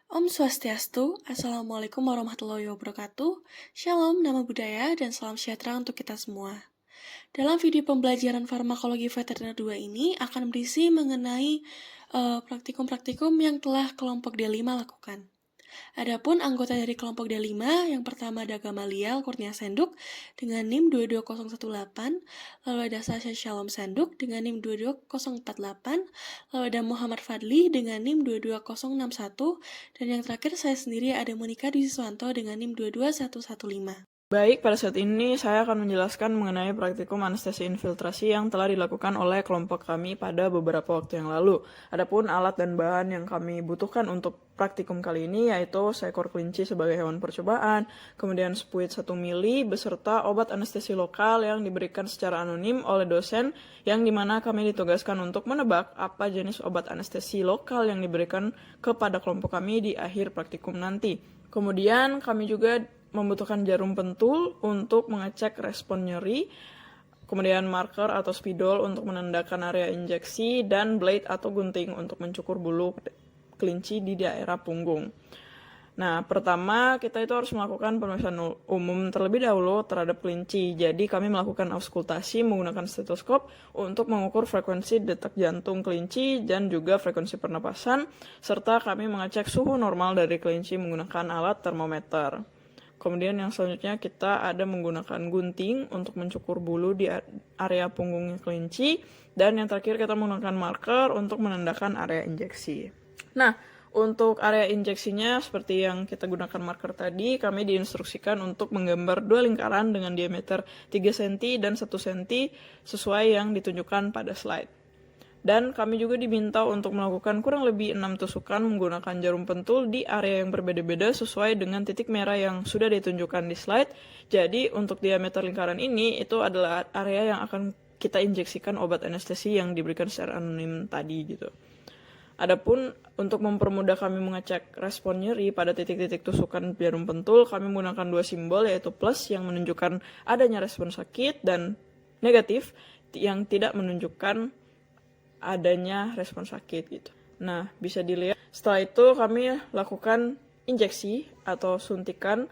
Om Swastiastu, Assalamualaikum warahmatullahi wabarakatuh, Shalom, nama budaya, dan salam sejahtera untuk kita semua. Dalam video pembelajaran farmakologi veteriner 2 ini akan berisi mengenai praktikum-praktikum yang telah kelompok D5 lakukan. Adapun anggota dari kelompok D5, yang pertama ada Gamaliel Kurnia Senduk dengan NIM 22018, lalu ada Sasha Shalom Senduk dengan NIM 22048, lalu ada Muhammad Fadli dengan NIM 22061, dan yang terakhir saya sendiri ada Monika Dwi Siswanto dengan NIM 22115. Baik, pada saat ini saya akan menjelaskan mengenai praktikum anestesi infiltrasi yang telah dilakukan oleh kelompok kami pada beberapa waktu yang lalu. Adapun alat dan bahan yang kami butuhkan untuk praktikum kali ini yaitu seekor kelinci sebagai hewan percobaan, kemudian spuit 1 mili beserta obat anestesi lokal yang diberikan secara anonim oleh dosen yang dimana kami ditugaskan untuk menebak apa jenis obat anestesi lokal yang diberikan kepada kelompok kami di akhir praktikum nanti. Kemudian kami juga membutuhkan jarum pentul untuk mengecek respon nyeri, kemudian marker atau spidol untuk menandakan area injeksi, dan blade atau gunting untuk mencukur bulu kelinci di daerah punggung. Nah, pertama kita itu harus melakukan pemeriksaan umum terlebih dahulu terhadap kelinci. Jadi kami melakukan auskultasi menggunakan stetoskop untuk mengukur frekuensi detak jantung kelinci dan juga frekuensi pernapasan, serta kami mengecek suhu normal dari kelinci menggunakan alat termometer. Kemudian yang selanjutnya kita ada menggunakan gunting untuk mencukur bulu di area punggungnya kelinci. Dan yang terakhir kita menggunakan marker untuk menandakan area injeksi. Nah, untuk area injeksinya seperti yang kita gunakan marker tadi, kami diinstruksikan untuk menggambar 2 lingkaran dengan diameter 3 cm dan 1 cm sesuai yang ditunjukkan pada slide. Dan kami juga diminta untuk melakukan kurang lebih 6 tusukan menggunakan jarum pentul di area yang berbeda-beda sesuai dengan titik merah yang sudah ditunjukkan di slide. Jadi untuk diameter lingkaran ini itu adalah area yang akan kita injeksikan obat anestesi yang diberikan secara anonim tadi gitu. Adapun untuk mempermudah kami mengecek respon nyeri pada titik-titik tusukan jarum pentul, kami menggunakan 2 simbol yaitu plus yang menunjukkan adanya respon sakit dan negatif yang tidak menunjukkan adanya respon sakit gitu. Nah, bisa dilihat setelah itu kami lakukan injeksi atau suntikan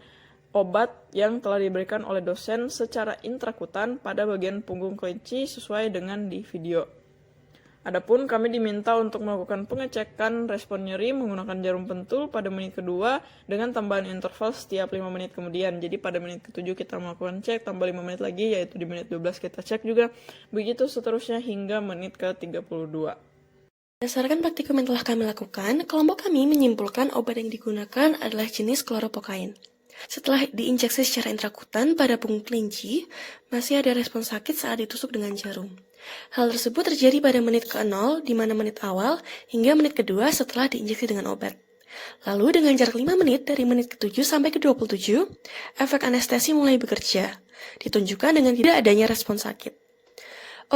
obat yang telah diberikan oleh dosen secara intrakutan pada bagian punggung kelinci sesuai dengan di video. Adapun kami diminta untuk melakukan pengecekan respon nyeri menggunakan jarum pentul pada menit kedua dengan tambahan interval setiap 5 menit kemudian. Jadi pada menit ke-7 kita melakukan cek, tambah 5 menit lagi yaitu di menit 12 kita cek juga. Begitu seterusnya hingga menit ke-32. Berdasarkan praktikum yang telah kami lakukan, kelompok kami menyimpulkan obat yang digunakan adalah jenis chloropocaine. Setelah diinjeksi secara intrakutan pada punggung kelinci, masih ada respon sakit saat ditusuk dengan jarum. Hal tersebut terjadi pada menit ke-0, di mana menit awal, hingga menit kedua setelah diinjeksi dengan obat. Lalu dengan jarak 5 menit dari menit ke-7 sampai ke-27, efek anestesi mulai bekerja, ditunjukkan dengan tidak adanya respon sakit.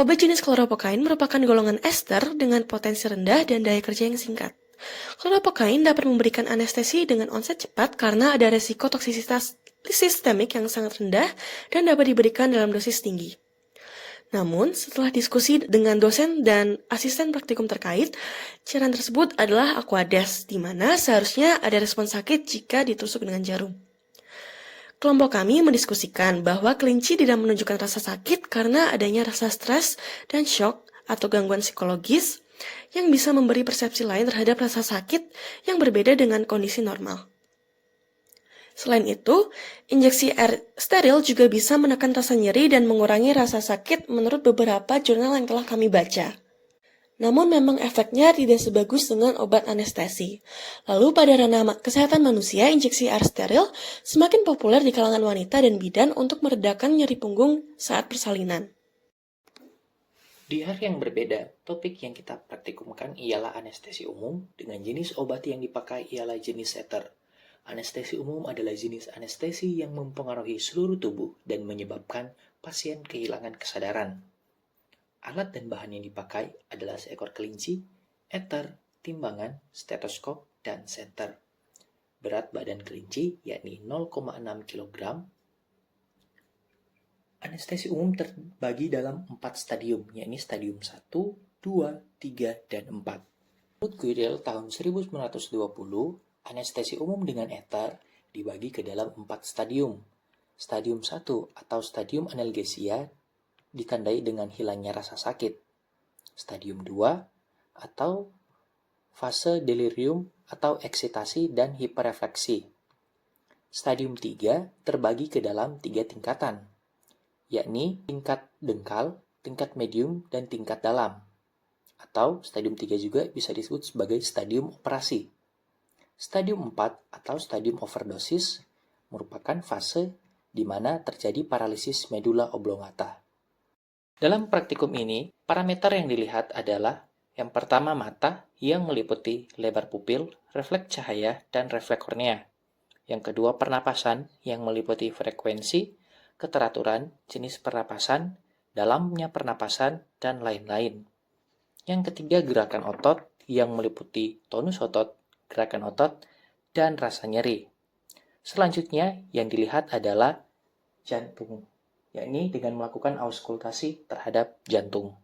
Obat jenis chloropocaine merupakan golongan ester dengan potensi rendah dan daya kerja yang singkat. Chloropocaine dapat memberikan anestesi dengan onset cepat karena ada resiko toksisitas sistemik yang sangat rendah dan dapat diberikan dalam dosis tinggi. Namun, setelah diskusi dengan dosen dan asisten praktikum terkait, cairan tersebut adalah Aquades, di mana seharusnya ada respon sakit jika ditusuk dengan jarum. Kelompok kami mendiskusikan bahwa kelinci tidak menunjukkan rasa sakit karena adanya rasa stres dan shock atau gangguan psikologis yang bisa memberi persepsi lain terhadap rasa sakit yang berbeda dengan kondisi normal. Selain itu, injeksi air steril juga bisa menekan rasa nyeri dan mengurangi rasa sakit menurut beberapa jurnal yang telah kami baca. Namun memang efeknya tidak sebagus dengan obat anestesi. Lalu pada ranah kesehatan manusia, injeksi air steril semakin populer di kalangan wanita dan bidan untuk meredakan nyeri punggung saat persalinan. Di hari yang berbeda, topik yang kita praktikumkan ialah anestesi umum dengan jenis obat yang dipakai ialah jenis ether. Anestesi umum adalah jenis anestesi yang mempengaruhi seluruh tubuh dan menyebabkan pasien kehilangan kesadaran. Alat dan bahan yang dipakai adalah seekor kelinci, ether, timbangan, stetoskop, dan senter. Berat badan kelinci yakni 0,6 kg. Anestesi umum terbagi dalam 4 stadium, yakni stadium 1, 2, 3, dan 4. Menurut Guidel tahun 1920, Anestesi umum dengan ether dibagi ke dalam 4 stadium. Stadium 1 atau stadium analgesia ditandai dengan hilangnya rasa sakit. Stadium 2 atau fase delirium atau eksitasi dan hiperrefleksi. Stadium 3 terbagi ke dalam 3 tingkatan, yakni tingkat dengkal, tingkat medium, dan tingkat dalam. Atau stadium 3 juga bisa disebut sebagai stadium operasi. Stadium 4 atau stadium overdosis merupakan fase di mana terjadi paralisis medula oblongata. Dalam praktikum ini, parameter yang dilihat adalah yang pertama mata yang meliputi lebar pupil, refleks cahaya, dan refleks kornea. Yang kedua pernapasan yang meliputi frekuensi, keteraturan, jenis pernapasan, dalamnya pernapasan, dan lain-lain. Yang ketiga gerakan otot yang meliputi tonus otot, gerakan otot, dan rasa nyeri. Selanjutnya yang dilihat adalah jantung, yakni dengan melakukan auskultasi terhadap jantung.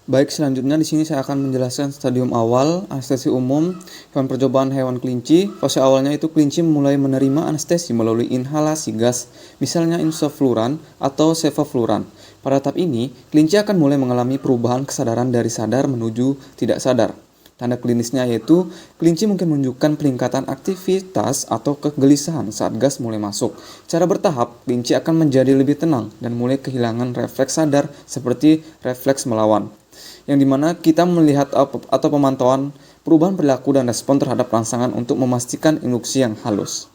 Baik, selanjutnya di sini saya akan menjelaskan stadium awal anestesi umum hewan percobaan hewan kelinci. Fase awalnya itu kelinci mulai menerima anestesi melalui inhalasi gas, misalnya insofluran atau sevofluran. Pada tahap ini, kelinci akan mulai mengalami perubahan kesadaran dari sadar menuju tidak sadar. Tanda klinisnya yaitu kelinci mungkin menunjukkan peningkatan aktivitas atau kegelisahan saat gas mulai masuk. Secara bertahap, kelinci akan menjadi lebih tenang dan mulai kehilangan refleks sadar seperti refleks melawan, yang dimana kita melihat atau pemantauan perubahan perilaku dan respon terhadap rangsangan untuk memastikan induksi yang halus.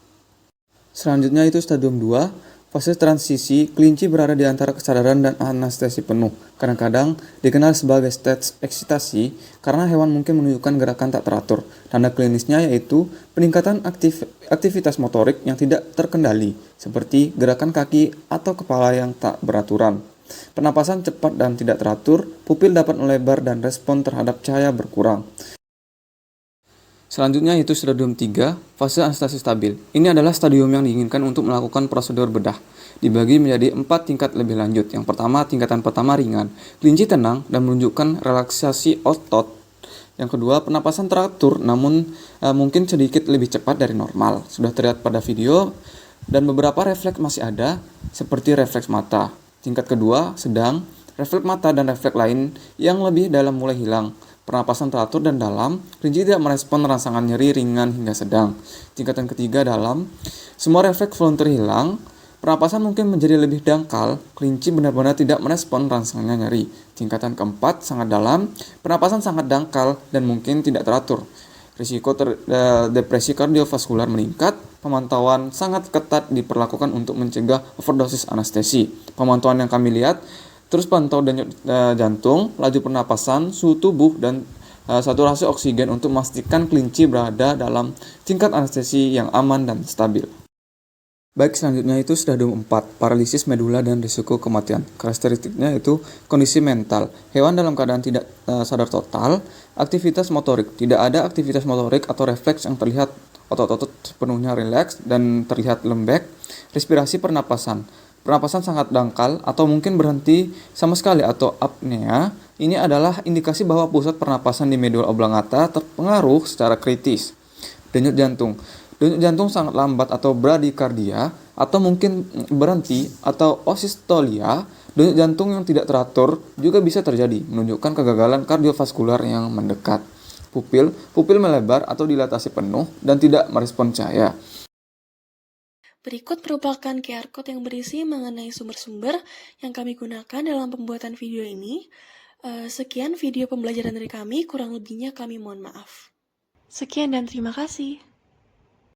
Selanjutnya itu stadium 2. Fase transisi, kelinci berada di antara kesadaran dan anestesi penuh. Kadang-kadang dikenal sebagai stage eksitasi karena hewan mungkin menunjukkan gerakan tak teratur. Tanda klinisnya yaitu peningkatan aktivitas motorik yang tidak terkendali, seperti gerakan kaki atau kepala yang tak beraturan. Pernapasan cepat dan tidak teratur, pupil dapat melebar dan respon terhadap cahaya berkurang. Selanjutnya itu stadium 3, fase anestesi stabil. Ini adalah stadium yang diinginkan untuk melakukan prosedur bedah. Dibagi menjadi 4 tingkat lebih lanjut. Yang pertama, tingkatan pertama ringan. Kelinci tenang dan menunjukkan relaksasi otot. Yang kedua, pernapasan teratur namun mungkin sedikit lebih cepat dari normal. Sudah terlihat pada video, dan beberapa refleks masih ada, seperti refleks mata. Tingkat kedua, sedang. Refleks mata dan refleks lain yang lebih dalam mulai hilang. Pernapasan teratur dan dalam, kelinci tidak merespon rangsangan nyeri ringan hingga sedang. Tingkatan ketiga dalam, semua refleks volunteer hilang. Pernapasan mungkin menjadi lebih dangkal, kelinci benar-benar tidak merespon rangsangannya nyeri. Tingkatan keempat sangat dalam, pernapasan sangat dangkal dan mungkin tidak teratur. Risiko depresi kardiovaskular meningkat. Pemantauan sangat ketat diperlakukan untuk mencegah overdosis anestesi. Pemantauan yang kami lihat terus pantau denyut jantung, laju pernapasan, suhu tubuh, dan saturasi oksigen untuk memastikan kelinci berada dalam tingkat anestesi yang aman dan stabil. Baik, selanjutnya itu stadium 4, paralisis medula dan risiko kematian. Karakteristiknya itu kondisi mental. Hewan dalam keadaan tidak sadar total, aktivitas motorik. Tidak ada aktivitas motorik atau refleks yang terlihat, otot-otot sepenuhnya rileks dan terlihat lembek. Respirasi pernapasan. Pernapasan sangat dangkal atau mungkin berhenti sama sekali atau apnea. Ini adalah indikasi bahwa pusat pernapasan di medula oblongata terpengaruh secara kritis. Denyut jantung. Denyut jantung sangat lambat atau bradikardia atau mungkin berhenti atau osistolia. Denyut jantung yang tidak teratur juga bisa terjadi, menunjukkan kegagalan kardiovaskular yang mendekat. Pupil melebar atau dilatasi penuh dan tidak merespon cahaya. Berikut merupakan QR Code yang berisi mengenai sumber-sumber yang kami gunakan dalam pembuatan video ini. Sekian video pembelajaran dari kami, kurang lebihnya kami mohon maaf. Sekian dan terima kasih.